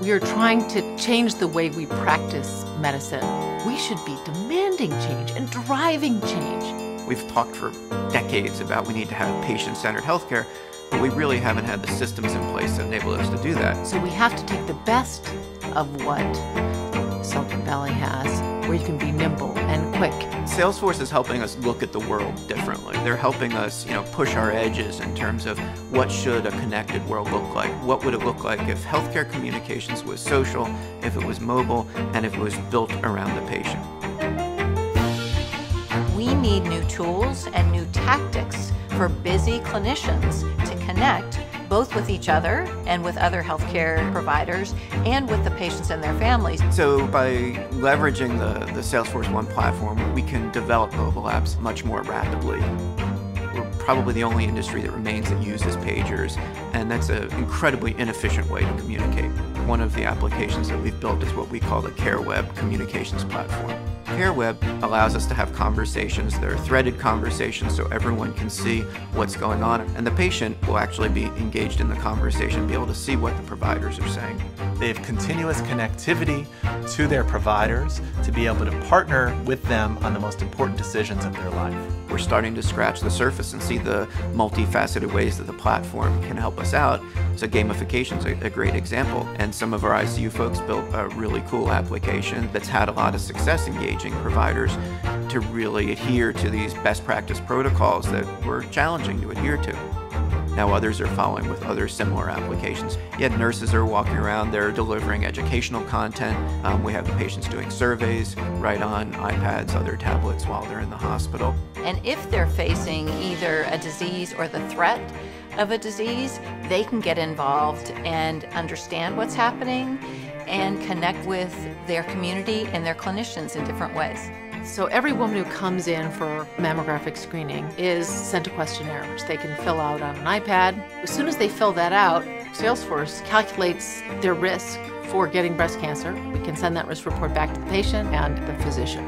We are trying to change the way we practice medicine. We should be demanding change and driving change. We've talked for decades about we need to have patient-centered healthcare, but we really haven't had the systems in place that enable us to do that. So we have to take the best of what Silicon Valley has, where you can be nimble and quick. Salesforce is helping us look at the world differently. They're helping us, push our edges in terms of what should a connected world look like. What would it look like if healthcare communications was social, if it was mobile, and if it was built around the patient? We need new tools and new tactics for busy clinicians to connect both with each other and with other healthcare providers and with the patients and their families. So by leveraging the Salesforce One platform, we can develop mobile apps much more rapidly. We're probably the only industry that remains that uses pagers, and that's an incredibly inefficient way to communicate. One of the applications that we've built is what we call the CareWeb communications platform. CareWeb allows us to have conversations. They're threaded conversations so everyone can see what's going on, and the patient will actually be engaged in the conversation, be able to see what the providers are saying. They have continuous connectivity to their providers to be able to partner with them on the most important decisions of their life. We're starting to scratch the surface and see the multifaceted ways that the platform can help us out. So gamification is a great example, and some of our ICU folks built a really cool application that's had a lot of success engaging providers to really adhere to these best practice protocols that were challenging to adhere to. Now others are following with other similar applications. Yet nurses are walking around, they're delivering educational content. We have the patients doing surveys right on iPads, other tablets while they're in the hospital. And if they're facing either a disease or the threat of a disease, they can get involved and understand what's happening and connect with their community and their clinicians in different ways. So every woman who comes in for mammographic screening is sent a questionnaire, which they can fill out on an iPad. As soon as they fill that out, Salesforce calculates their risk for getting breast cancer. We can send that risk report back to the patient and the physician.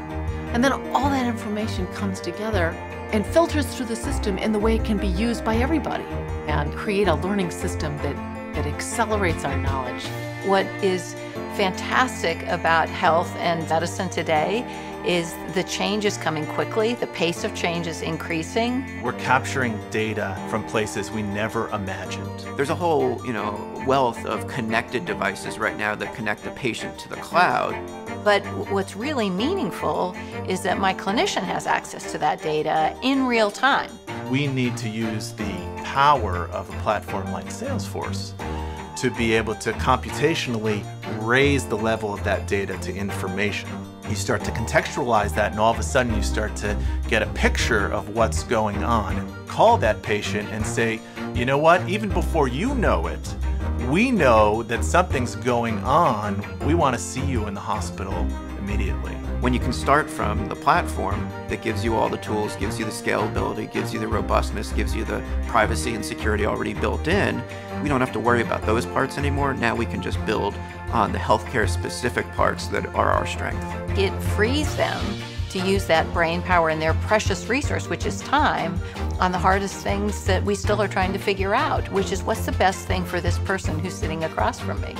And then all that information comes together and filters through the system in the way it can be used by everybody and create a learning system that accelerates our knowledge. What is fantastic about health and medicine today is the change is coming quickly, the pace of change is increasing. We're capturing data from places we never imagined. There's a whole, wealth of connected devices right now that connect the patient to the cloud. But what's really meaningful is that my clinician has access to that data in real time. We need to use the power of a platform like Salesforce to be able to computationally raise the level of that data to information. You start to contextualize that, and all of a sudden you start to get a picture of what's going on. And call that patient and say, you know what, even before you know it, we know that something's going on. We want to see you in the hospital immediately. When you can start from the platform that gives you all the tools, gives you the scalability, gives you the robustness, gives you the privacy and security already built in, we don't have to worry about those parts anymore. Now we can just build on the healthcare specific parts that are our strength. It frees them to use that brain power and their precious resource, which is time, on the hardest things that we still are trying to figure out, which is what's the best thing for this person who's sitting across from me.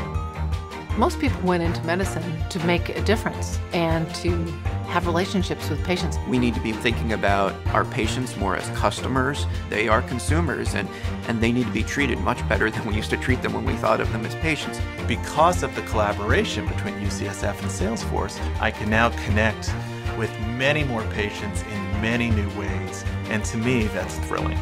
Most people went into medicine to make a difference and to have relationships with patients. We need to be thinking about our patients more as customers. They are consumers, and they need to be treated much better than we used to treat them when we thought of them as patients. Because of the collaboration between UCSF and Salesforce, I can now connect with many more patients in many new ways, and to me, that's thrilling.